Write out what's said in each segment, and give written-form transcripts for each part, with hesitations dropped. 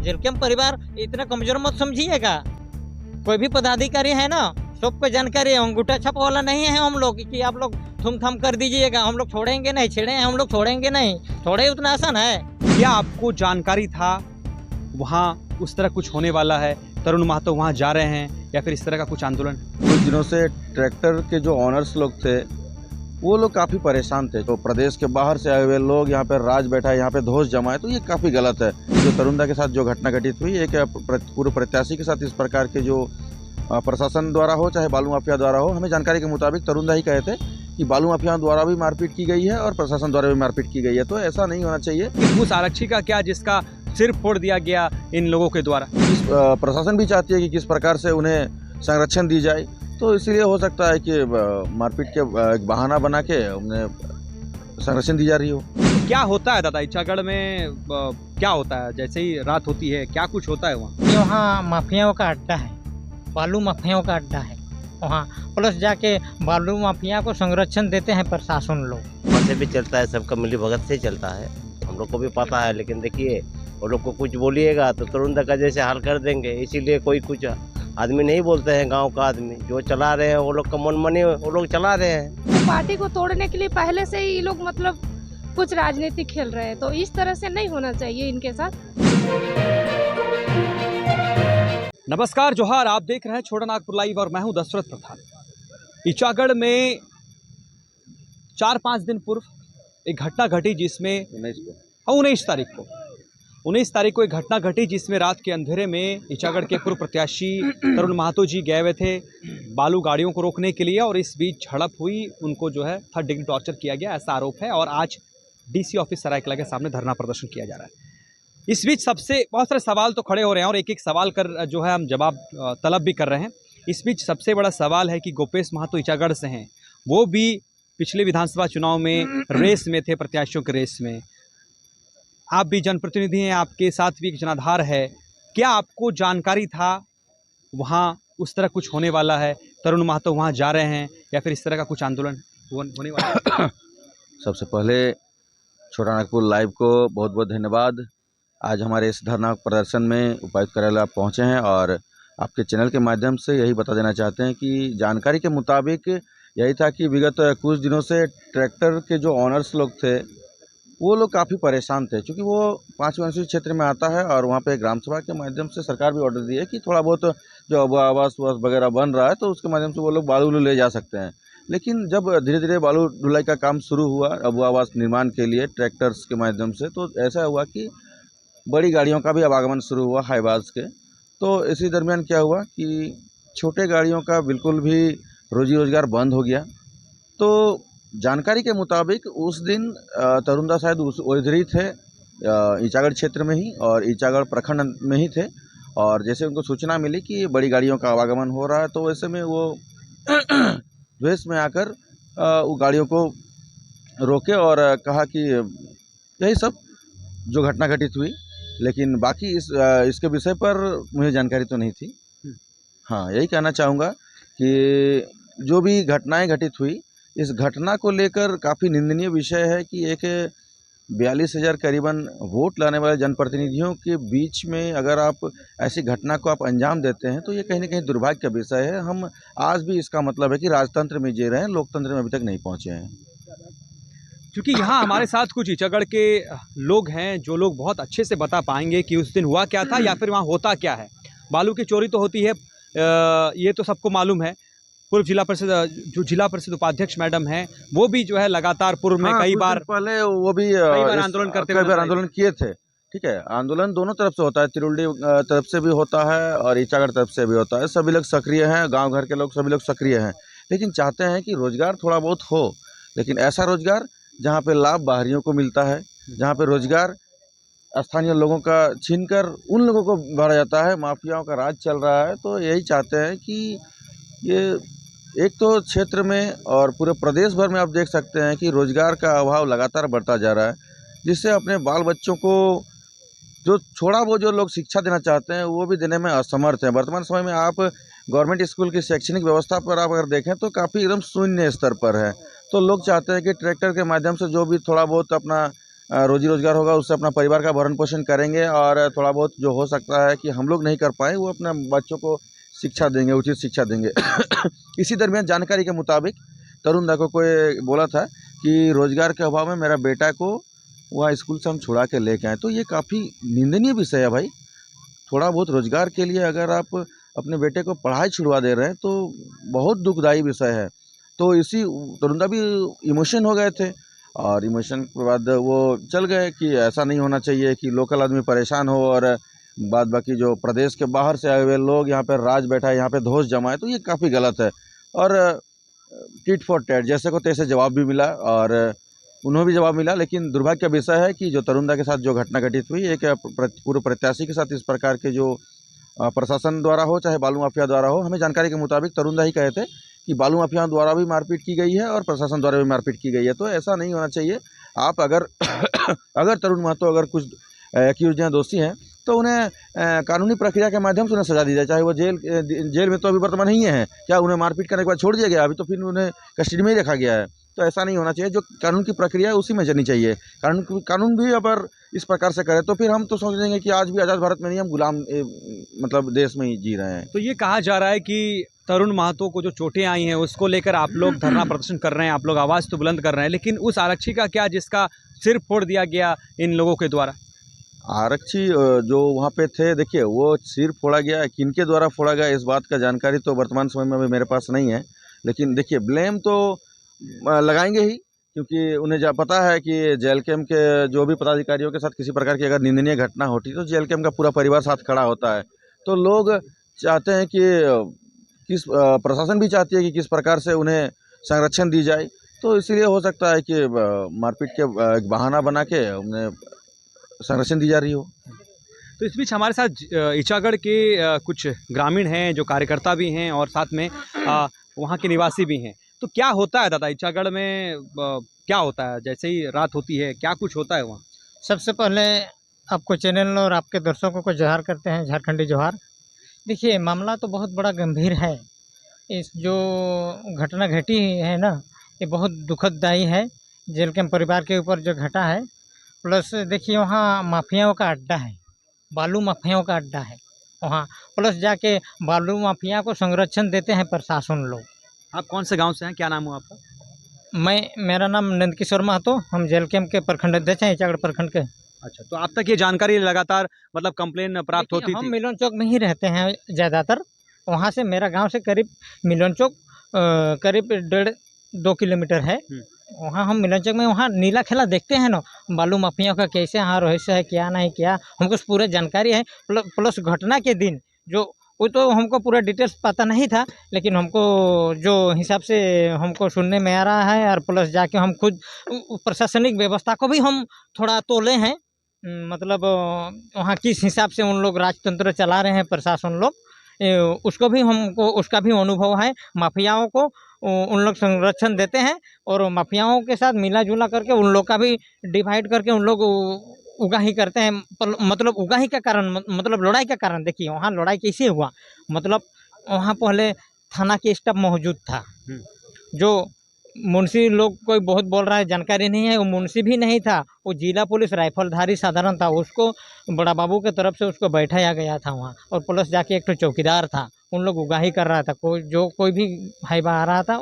जेलकम परिवार इतना कमजोर मत समझिएगा। कोई भी पदाधिकारी है ना, सबको जानकारी है। अंगूठा छाप वाला नहीं है हम लोग कि आप लोग थूम थाम कर दीजिएगा। हम लोग छोड़ेंगे नहीं, छेड़े हम लोग छोड़ेंगे नहीं। थोड़े उतना आसान है। क्या आपको जानकारी था वहाँ उस तरह कुछ होने वाला है? तरुण महतो वहाँ जा रहे हैं या फिर इस तरह का कुछ आंदोलन? कुछ दिनों से ट्रैक्टर के जो ऑनर्स लोग थे वो लोग काफ़ी परेशान थे। तो प्रदेश के बाहर से आए हुए लोग यहाँ पे राज बैठा है, यहाँ पे धोस जमा है, तो ये काफ़ी गलत है। जो तरुणदा के साथ जो घटना घटित हुई, एक पूर्व प्रत्याशी के साथ इस प्रकार के जो प्रशासन द्वारा हो चाहे बालू माफिया द्वारा हो, हमें जानकारी के मुताबिक तरुणदा ही कहे थे कि बालू माफिया द्वारा भी मारपीट की गई है और प्रशासन द्वारा भी मारपीट की गई है। तो ऐसा नहीं होना चाहिए। उस आरक्षी का क्या जिसका सिर फोड़ दिया गया इन लोगों के द्वारा? प्रशासन भी चाहती है कि किस प्रकार से उन्हें संरक्षण दी जाए, तो इसीलिए हो सकता है कि मारपीट के एक बहाना बना के उन्हें संरक्षण दी जा रही हो। क्या होता है दादा ईचागढ़ में? क्या होता है जैसे ही रात होती है, क्या कुछ होता है वहाँ? वहाँ माफियाओं का अड्डा है, बालू माफियाओं का अड्डा है वहाँ। प्लस जाके बालू माफिया को संरक्षण देते हैं प्रशासन लोग। वहाँ से भी चलता है, सबका मिली भगत से चलता है, हम लोग को भी पता है। लेकिन देखिए वो लोग को कुछ बोलिएगा तो तरुणदा का जैसे हाल कर देंगे, इसीलिए कोई कुछ आदमी नहीं बोलते हैं। गांव का आदमी जो चला रहे हैं वो लोग का मन मनी वो लोग चला रहे हैं। तो पार्टी को तोड़ने के लिए पहले से ही ये लोग मतलब कुछ राजनीति खेल रहे हैं, तो इस तरह से नहीं होना चाहिए इनके साथ। नमस्कार, जोहार। आप देख रहे हैं छोटा नागपुर लाइव और मैं हूं दशरथ प्रधान। ईचागढ़ में 4-5 दिन पूर्व एक घटना घटी जिसमें 19 तारीख को एक घटना घटी जिसमें रात के अंधेरे में ईचागढ़ के पूर्व प्रत्याशी तरुण महतो जी गए हुए थे बालू गाड़ियों को रोकने के लिए, और इस बीच झड़प हुई। उनको जो है 3rd डिग्री टॉर्चर किया गया, ऐसा आरोप है। और आज डीसी ऑफिस सरायकला के सामने धरना प्रदर्शन किया जा रहा है। इस बीच बहुत सारे सवाल तो खड़े हो रहे हैं और एक एक सवाल कर जो है हम जवाब तलब भी कर रहे हैं। इस बीच सबसे बड़ा सवाल है कि गोपेश महतो ईचागढ़ से हैं, वो भी पिछले विधानसभा चुनाव में रेस में थे, प्रत्याशियों के रेस में। आप भी जनप्रतिनिधि हैं, आपके साथ भी एक जनाधार है। क्या आपको जानकारी था वहाँ उस तरह कुछ होने वाला है? तरुण महतो वहाँ जा रहे हैं या फिर इस तरह का कुछ आंदोलन होने वाला है? सबसे पहले छोटा नागपुर लाइव को बहुत बहुत धन्यवाद। आज हमारे इस धरना प्रदर्शन में उपायुक्त कार्यालय आप पहुँचे हैं और आपके चैनल के माध्यम से यही बता देना चाहते हैं कि जानकारी के मुताबिक यही था कि विगत कुछ दिनों से ट्रैक्टर के जो ऑनर्स लोग थे वो लोग काफ़ी परेशान थे, क्योंकि वो 5 अनुसूचित क्षेत्र में आता है और वहाँ पे ग्राम सभा के माध्यम से सरकार भी ऑर्डर दी है कि थोड़ा बहुत जो अब आवास वगैरह बन रहा है तो उसके माध्यम से वो लोग बालू ले जा सकते हैं। लेकिन जब धीरे धीरे बालू ढुलाई का काम शुरू हुआ अब आवास निर्माण के लिए ट्रैक्टर्स के माध्यम से, तो ऐसा हुआ कि बड़ी गाड़ियों का भी आवागमन शुरू हुआ हाईवाज के। तो इसी दरमियान क्या हुआ कि छोटे गाड़ियों का बिल्कुल भी रोजी रोजगार बंद हो गया। तो जानकारी के मुताबिक उस दिन तरुणदा शायद उधर ही थे, ईचागढ़ क्षेत्र में ही और ईचागढ़ प्रखंड में ही थे। और जैसे उनको सूचना मिली कि बड़ी गाड़ियों का आवागमन हो रहा है तो वैसे में वो द्वेष में आकर वो गाड़ियों को रोके और कहा कि यही सब जो घटना घटित हुई। लेकिन बाकी इसके विषय पर मुझे जानकारी तो नहीं थी। हाँ, यही कहना चाहूँगा कि जो भी घटनाएं घटित हुई, इस घटना को लेकर काफ़ी निंदनीय विषय है कि एक 42,000 करीबन वोट लाने वाले जनप्रतिनिधियों के बीच में अगर आप ऐसी घटना को आप अंजाम देते हैं तो ये कहीं ना कहीं दुर्भाग्य का विषय है। हम आज भी इसका मतलब है कि राजतंत्र में जी रहे हैं, लोकतंत्र में अभी तक नहीं पहुँचे हैं। क्योंकि यहाँ हमारे साथ कुछ ईचागढ़ के लोग हैं जो लोग बहुत अच्छे से बता पाएंगे कि उस दिन हुआ क्या था या फिर वहाँ होता क्या है। बालू की चोरी तो होती है, ये तो सबको मालूम है। पूर्व जिला परिषद उपाध्यक्ष मैडम हैं, वो भी जो है लगातार पूर्व में कई बार पहले वो भी आंदोलन करते हुए आंदोलन किए थे। ठीक है, आंदोलन दोनों तरफ से होता है, तिरुल्डी तरफ से भी होता है और ईचागढ़ तरफ से भी होता है। सभी लोग सक्रिय हैं, गांव घर के लोग सभी लोग सक्रिय हैं, लेकिन चाहते हैं कि रोजगार थोड़ा बहुत हो, लेकिन ऐसा रोजगार जहाँ पे लाभ बाहरियों को मिलता है, जहाँ पे रोजगार स्थानीय लोगों का छीनकर उन लोगों को बढ़ा जाता है, माफियाओं का राज चल रहा है। तो यही चाहते हैं कि ये एक तो क्षेत्र में और पूरे प्रदेश भर में आप देख सकते हैं कि रोजगार का अभाव लगातार बढ़ता जा रहा है, जिससे अपने बाल बच्चों को जो छोड़ा वो जो लोग शिक्षा देना चाहते हैं वो भी देने में असमर्थ हैं। वर्तमान समय में आप गवर्नमेंट स्कूल की शैक्षणिक व्यवस्था पर आप अगर देखें तो काफ़ी एकदम शून्य स्तर पर है। तो लोग चाहते हैं कि ट्रैक्टर के माध्यम से जो भी थोड़ा बहुत अपना रोजी रोजगार होगा, उससे अपना परिवार का भरण पोषण करेंगे और थोड़ा बहुत जो हो सकता है कि हम लोग नहीं कर पाए वो अपने बच्चों को शिक्षा देंगे, उचित शिक्षा देंगे। इसी दरमियान जानकारी के मुताबिक तरुण दा को कोई बोला था कि रोजगार के अभाव में मेरा बेटा को वहाँ स्कूल से हम छुड़ा के लेके आए, तो ये काफ़ी निंदनीय विषय है भाई। थोड़ा बहुत रोजगार के लिए अगर आप अपने बेटे को पढ़ाई छुड़वा दे रहे हैं तो बहुत दुखदाई विषय है। तो इसी तरुण दा भी इमोशन हो गए थे और इमोशन के बाद वो चल गए कि ऐसा नहीं होना चाहिए कि लोकल आदमी परेशान हो और बाद बाकी जो प्रदेश के बाहर से आए हुए लोग यहाँ पर राज बैठा है, यहाँ पे धौंस जमा है, तो ये काफ़ी गलत है। और टिट फॉर टैट जैसे को तैसे जवाब भी मिला और उन्होंने भी जवाब मिला, लेकिन दुर्भाग्य का विषय है कि जो तरुण दा के साथ जो घटना घटित हुई, एक पूर्व प्रत्याशी के साथ इस प्रकार के जो प्रशासन द्वारा हो चाहे बालू माफिया द्वारा हो, हमें जानकारी के मुताबिक तरुण दा ही कहे थे कि बालू माफिया द्वारा भी मारपीट की गई है और प्रशासन द्वारा भी मारपीट की गई है। तो ऐसा नहीं होना चाहिए। आप अगर अगर तरुण महतो अगर कुछ एक्यूज हैं, दोषी हैं, तो उन्हें कानूनी प्रक्रिया के माध्यम से उन्हें सजा दी जाए, चाहे वो जेल में तो अभी वर्तमान नहीं है, क्या उन्हें मारपीट करने के बाद छोड़ दिया गया, अभी तो फिर उन्हें कस्टडी में ही रखा गया है। तो ऐसा नहीं होना चाहिए। जो कानून की प्रक्रिया है उसी में चलनी चाहिए। कानून भी अगर इस प्रकार से करे तो फिर हम तो समझेंगे कि आज भी आज़ाद भारत में नहीं, हम गुलाम मतलब देश में ही जी रहे हैं। तो ये कहा जा रहा है कि तरुण महतो को जो चोटें आई हैं उसको लेकर आप लोग धरना प्रदर्शन कर रहे हैं, आप लोग आवाज़ तो बुलंद कर रहे हैं, लेकिन उस आरक्षी का क्या जिसका सिर फोड़ दिया गया इन लोगों के द्वारा? आरक्षी जो वहाँ पे थे, देखिए वो सिर फोड़ा गया, किनके द्वारा फोड़ा गया इस बात का जानकारी तो वर्तमान समय में अभी मेरे पास नहीं है। लेकिन देखिए ब्लेम तो लगाएंगे ही, क्योंकि उन्हें पता है कि जेल कैम्प के जो भी पदाधिकारियों के साथ किसी प्रकार की अगर निंदनीय घटना होती तो जेल कैम्प का पूरा परिवार साथ खड़ा होता है। तो लोग चाहते हैं कि प्रशासन भी चाहती है कि किस प्रकार से उन्हें संरक्षण दी जाए, तो इसीलिए हो सकता है कि मारपीट के एक बहाना बना के उन्हें संरक्षण दी जा रही हो। तो इस बीच हमारे साथ ईचागढ़ के कुछ ग्रामीण हैं जो कार्यकर्ता भी हैं और साथ में वहाँ के निवासी भी हैं। तो क्या होता है दादा ईचागढ़ में, क्या होता है जैसे ही रात होती है, क्या कुछ होता है वहाँ? सबसे पहले आपको चैनल और आपके दर्शकों को जोहार करते हैं, झारखंडी जोहार। देखिए मामला तो बहुत बड़ा गंभीर है। इस जो घटना घटी है ना, ये बहुत दुखददायी है। जेल कैंप परिवार के ऊपर जो घटा है, प्लस देखिए वहाँ माफियाओं का अड्डा है, बालू माफियाओं का अड्डा है वहाँ। प्लस जाके बालू माफिया को संरक्षण देते हैं प्रशासन लोग। आप कौन से गांव से हैं, क्या नाम हुआ आपका? मेरा नाम नंदकिशोर महतो, हम जेल कैंप के प्रखंड अध्यक्ष हैं, ईचागढ़ प्रखंड के। अच्छा, तो आप तक ये जानकारी लगातार मतलब कंप्लेन प्राप्त होती हम थी? मिलन चौक में ही रहते हैं ज़्यादातर। वहाँ से मेरा गांव से करीब मिलन चौक करीब 1.5-2 किलोमीटर है। वहाँ हम मिलन चौक में वहाँ नीला खेला देखते हैं ना, बालू माफिया का कैसे हाँ रहस्य है, क्या नहीं क्या, हमको पूरा जानकारी है। प्लस घटना के दिन जो वो तो हमको पूरा डिटेल्स पता नहीं था, लेकिन हमको जो हिसाब से हमको सुनने में आ रहा है, और प्लस जाके हम खुद प्रशासनिक व्यवस्था को भी हम थोड़ा तोले हैं। मतलब वहाँ किस हिसाब से उन लोग राजतंत्र चला रहे हैं प्रशासन लोग, उसको भी हमको उसका भी अनुभव है। माफियाओं को उन लोग संरक्षण देते हैं और माफियाओं के साथ मिला जुला करके उन लोग का भी डिवाइड करके उन लोग उगाही करते हैं। मतलब उगाही का कारण मतलब लड़ाई का कारण, देखिए वहाँ लड़ाई कैसे हुआ, मतलब वहाँ पहले थाना के स्टाफ मौजूद था। जो मुंशी लोग कोई बहुत बोल रहा है, जानकारी नहीं है, वो मुंशी भी नहीं था, वो जिला पुलिस राइफलधारी साधारण था। उसको बड़ा बाबू के तरफ से उसको बैठाया गया था वहाँ, और प्लस जाके एक तो चौकीदार था। उन लोग उगाही कर रहा था, कोई भी हाईबा आ रहा था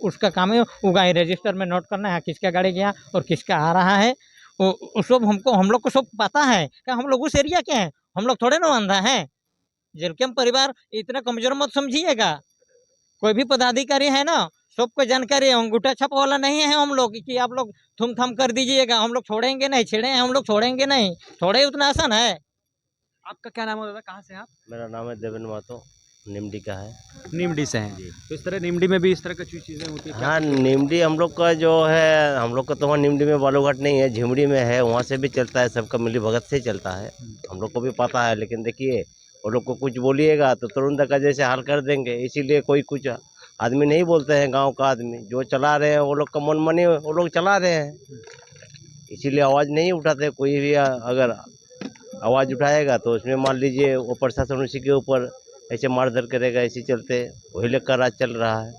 उसका काम है उगाही, रजिस्टर में नोट करना है किसका गाड़ी गया और किसका आ रहा है। वो सब हम लोग को सब पता है। क्या हम लोग उस एरिया के हैं? हम लोग थोड़े ना अंधा हैं। जेल कैंप परिवार इतना कमजोर मत समझिएगा। कोई भी पदाधिकारी है ना, सबको जानकारी है। अंगूठा छाप वाला नहीं है हम लोग कि आप लोग थूम थाम कर दीजिएगा, हम लोग छोड़ेंगे नहीं, छेड़े हैं हम लोग छोड़ेंगे नहीं, थोड़े उतना आसान है। आपका क्या नाम है दादा, कहाँ से हैं आप? मेरा नाम है देवेंद्र महतो, निमडी का है। नीमडी से हैं? तो इस तरह नीमडी में भी इस तरह की चीज़ें होती हैं? हाँ, निमडी हम लोग का जो है, हम लोग का तो वहाँ निमडी में बालूघाट नहीं है, झिमड़ी में है, वहाँ से भी चलता है, सबका मिली भगत से चलता है। हम लोग को भी पता है, लेकिन देखिए वो लोग को कुछ बोलिएगा तो तुरंत का जैसे हाल कर देंगे। इसीलिए कोई कुछ आदमी नहीं बोलते हैं, गांव का आदमी जो चला रहे हैं वो लोग का मन मनी वो लोग चला रहे हैं, इसीलिए आवाज़ नहीं उठाते। कोई भी अगर आवाज़ उठाएगा तो उसमें मान लीजिए वो प्रशासन उसी के ऊपर ऐसे मारधर करेगा, ऐसे चलते वही लेकर राज चल रहा है।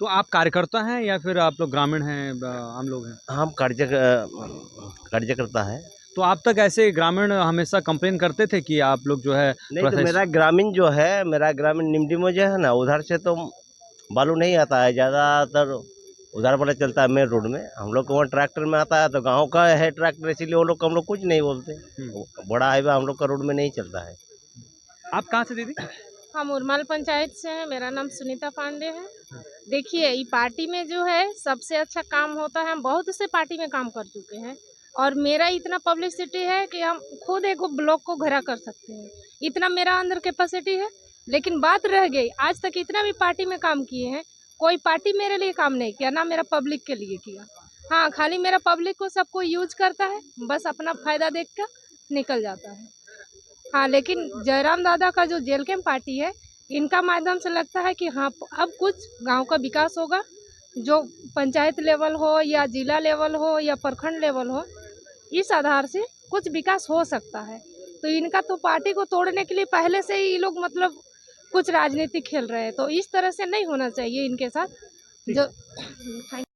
तो आप कार्यकर्ता हैं या फिर आप लोग ग्रामीण हैं, आम लोग हैं? हम कार्यकर्ता है। तो आप तक ऐसे ग्रामीण हमेशा कंप्लेन करते थे कि आप लोग जो है नहीं थोड़ा तो सा मेरा ग्रामीण निमडी में जो है ना, उधर से तो बालू नहीं आता है, ज़्यादातर उधर वाला चलता है मेन रोड में। हम लोग को वहाँ ट्रैक्टर में आता है, तो गांव का है ट्रैक्टर, इसीलिए वो लोग को हम लोग कुछ नहीं बोलते। बड़ा हाईवे हम लोग का रोड में नहीं चलता है। आप कहाँ से दीदी? हम उर्माल पंचायत से हैं, मेरा नाम सुनीता पांडे है। देखिए, ये पार्टी में जो है सबसे अच्छा काम होता है, हम बहुत से पार्टी में काम कर चुके हैं और मेरा इतना पब्लिसिटी है कि हम खुद एक ब्लॉक को घरा कर सकते हैं, इतना मेरा अंदर कैपेसिटी है। लेकिन बात रह गई, आज तक इतना भी पार्टी में काम किए हैं, कोई पार्टी मेरे लिए काम नहीं किया, ना मेरा पब्लिक के लिए किया। हाँ, खाली मेरा पब्लिक को सबको यूज करता है, बस अपना फायदा देख कर निकल जाता है। हाँ, लेकिन जयराम दादा का जो जेल कैंप पार्टी है, इनका माध्यम से लगता है कि हाँ, अब कुछ गांव का विकास होगा, जो पंचायत लेवल हो या जिला लेवल हो या प्रखंड लेवल हो, इस आधार से कुछ विकास हो सकता है। तो इनका तो पार्टी को तोड़ने के लिए पहले से ही ये लोग मतलब कुछ राजनीति खेल रहे हैं, तो इस तरह से नहीं होना चाहिए इनके साथ जो